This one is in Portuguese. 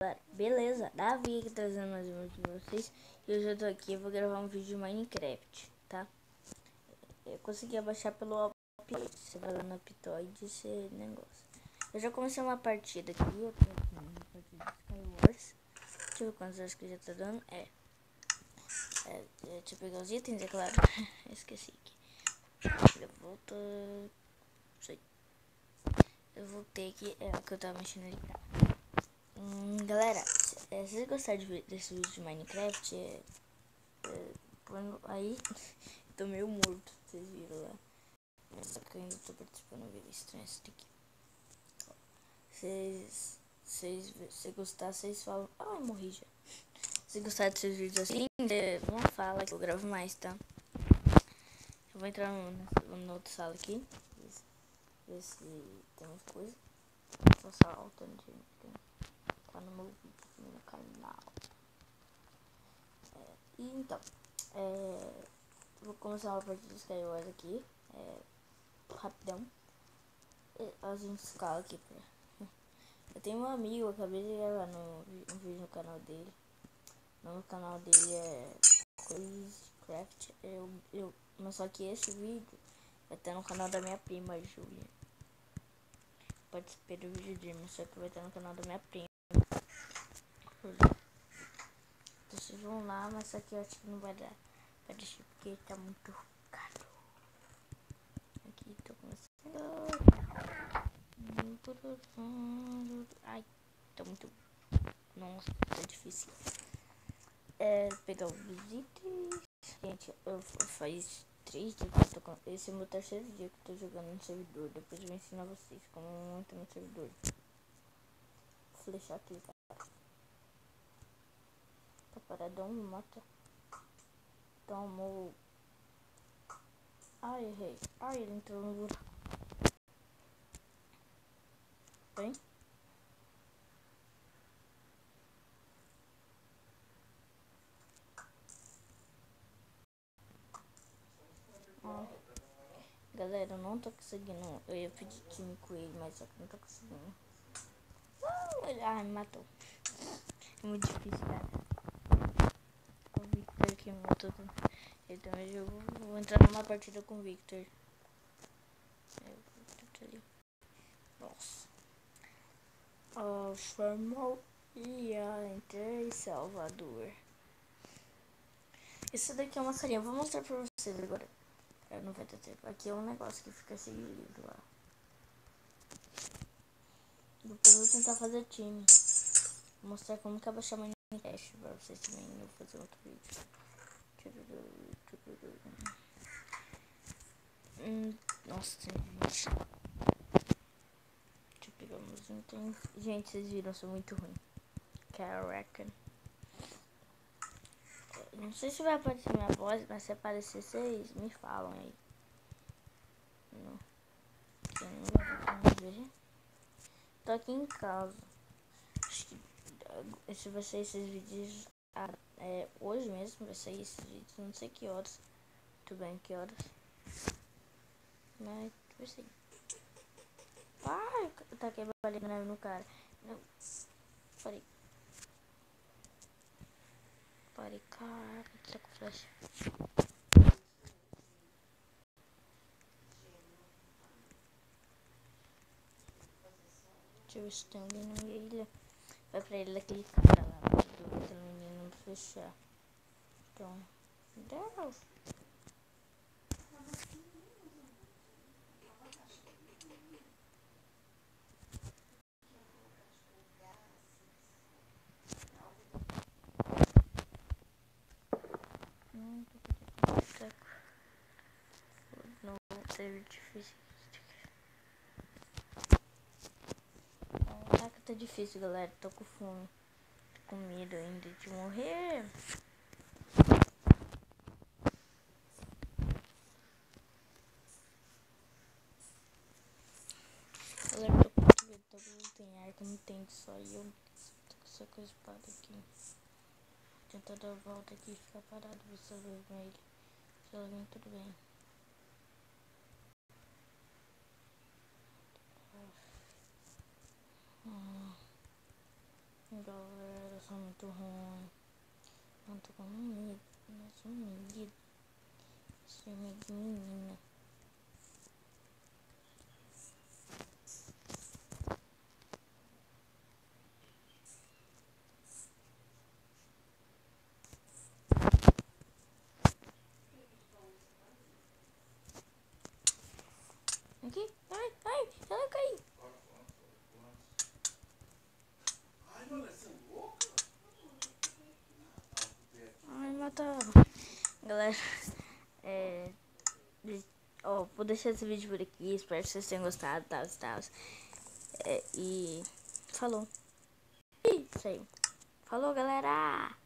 Galera, beleza? Davi aqui trazendo mais um vídeo pra vocês. E hoje eu tô aqui e vou gravar um vídeo de Minecraft, tá? Eu consegui abaixar pelo Aptoide. Você vai lá no Aptoide, esse negócio. Eu já comecei uma partida aqui, eu tô aqui uma partida de Skywars. Deixa eu ver quantos anos que já tá dando. Deixa eu pegar os itens, é claro. Esqueci aqui. Eu volto. Eu voltei aqui, é o que eu tava mexendo ali, tá? Galera, se vocês gostarem desse vídeo de Minecraft, aí, tô meio morto, vocês viram lá. Só que eu ainda tô participando do vídeo estranho esse daqui. Se gostar, vocês falam. Ah, morri já. Se gostar desses vídeos assim, não fala que eu gravo mais, tá? Eu vou entrar na outra sala aqui. Ver se tem umas coisas. Tô só altando de tá no meu vídeo aqui no canal. Então, vou começar uma partida de Skywars aqui, rapidão. A gente escala aqui. Eu tenho um amigo, eu acabei de gravar um vídeo no canal dele. O nome do canal dele é Crazy mas só que esse vídeo vai estar no canal da minha prima, Júlia. Participei do vídeo dele, mas só que vai estar no canal da minha prima. Vocês vão lá, mas só que eu acho que não vai dar pra deixar porque tá muito caro. Aqui tô começando. Ai, tá muito. Nossa, tá difícil. Pegar os itens. Gente, eu faz 3 dias que eu tô com. Esse é o meu terceiro dia que eu tô jogando no servidor. Depois eu vou ensinar vocês como entrar no servidor. Vou flechar aqui, cara. Tá paradão, me mata. Tomou. Ai, errei. Ai, ele entrou no buraco. Vem. Galera, eu não tô conseguindo. Eu ia pedir time com ele, mas só que não tô conseguindo. Não, ele me matou. É muito difícil, cara. O Victor que me matou. Ele também jogou. Vou entrar numa partida com o Victor. Nossa. Formal. Entrei Salvador. Isso daqui é uma carinha. Vou mostrar pra vocês agora. Não vai ter tempo. Aqui é um negócio que fica seguido lá. Depois eu vou tentar fazer time. Vou mostrar como que eu vou chamar Minecraft pra vocês também. Eu vou fazer outro vídeo. Nossa, tem gente. Deixa eu pegar uns itens. Gente, vocês viram, eu sou muito ruim. Caraca. Não sei se vai aparecer minha voz, mas se aparecer, vocês me falam aí. Não. Eu não vou ver. Tô aqui em casa. Acho que esse vai ser esses vídeos. Hoje mesmo vai sair esses vídeos. Não sei que horas. Muito bem, que horas. Mas vai ser. Ai, tá quebrando no cara. Não. Parei. Parei, cara. Tá com flash. Deixa eu ver se tem alguém na ilha. Vai pra ele daquele cara lá. Do outro menino fechar. Então. Deus. Não vai ser difícil. Caraca, tá difícil, galera. Tô com fome. Tô com medo ainda de morrer. Galera, tô com medo. Todo mundo tem arco, não tem só. E eu tô com essa coisa espada aqui. Tentar dar a volta aqui e ficar parado. Ver se eu vejo ele. Se ela vem, tudo bem. Galera, eu sou muito ruim. Não tô com medo. Não sou medo. Sou medo de menina. Aqui. Ai, ela caiu. Ai, mataram. Galera, vou deixar esse vídeo por aqui. Espero que vocês tenham gostado, tal. E falou. Ih, saiu. Falou, galera.